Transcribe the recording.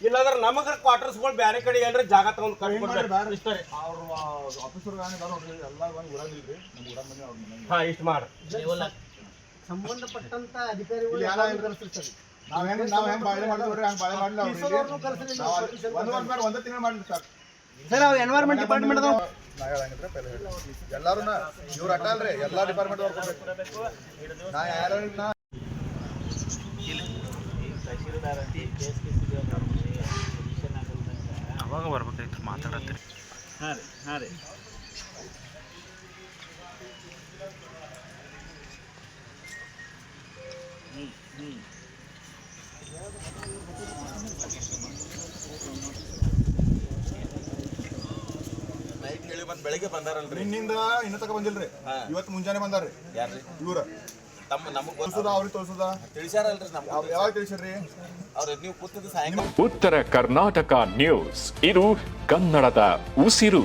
ಇಲ್ಲಾಂದ್ರೆ ನಮಗ ಕ್ವಾರ್ಟರ್ಸ್ಗಳು ಬೇರೆ ಕಡೆ ಏನ್ರಿ ಜಾಗ ತಗೊಂಡ್ ಕಟ್ಕೊಡ್ಬೇಕು ಇಷ್ಟ ರೀ. ಅವ್ರ ಆಫೀಸರ್ ನೋಡ್ರಿ ಎಲ್ಲ ಬಂದು ಊರಾಗಿಲ್ರಿ ನಮ್ಮ ಊರಾಗ ಬಂದು ಅವ್ರ ಮನೆ ಹಾ ಇಷ್ಟ ಮಾಡ್ರಿ. ಸಂಬಂಧಪಟ್ಟಂತ ಅಧಿಕಾರಿಗಳು ನಾವ್ ಹೆಂಗ್ ಬಾಳೆ ಮಾಡಿದ್ರಿ ಹಂಗ್ ಬಾಳೆ ಮಾಡಿಲ್ಲ ಒಂದೇ ತಿಂಗಳು ಮಾಡ್ಲಿ ಸರ್. ಸರ್ ಅವ್ ಎನ್ವೈರನ್ಮೆಂಟ್ ಡಿಪಾರ್ಟ್ಮೆಂಟ್ ಅದಾವ ನಾ ಹೇಳಂಗಿದ್ರೆ ಪೆಲ್ಲ ಹೇಳಿ ಎಲ್ಲಾರು ಇವ್ರು ಅಟ್ಟಲ್ರಿ ಎಲ್ಲಾ ಡಿಪಾರ್ಟ್ಮೆಂಟ್ ನಾ ಯಾರು ಅವಾಗ ಬರ್ಬೇಕಾಯ್ತು ಮಾತಾಡತ್ತೀರಿ. ಹಾಂ ರೀ ನೈಟ್ ಹೇಳಿ ಬಂದ್ ಬೆಳಿಗ್ಗೆ ಬಂದಾರಲ್ರಿ. ನಿನ್ನಿಂದ ಇನ್ನ ತಕ ಬಂದಿಲ್ರಿ, ಇವತ್ತು ಮುಂಜಾನೆ ಬಂದಾರ್ರಿ. ಯಾರ್ರಿ ಇವ್ರ ನಮಗ್ ತೋರ್ಸುದ ಅವ್ರಿಗೆ ತೋರ್ಸುದ ತಿಳಿಸ್ಯಾರಲ್ರಿ ನಮ್ಗೆ. ಯಾವಾಗ ತಿಳಿಸ್ರಿ ಅವ್ರ ನೀವು ಕೂತಿದ್ದು ಸಾಯಂಕಾಲ. ಉತ್ತರ ಕರ್ನಾಟಕ ನ್ಯೂಸ್, ಇದು ಕನ್ನಡದ ಉಸಿರು.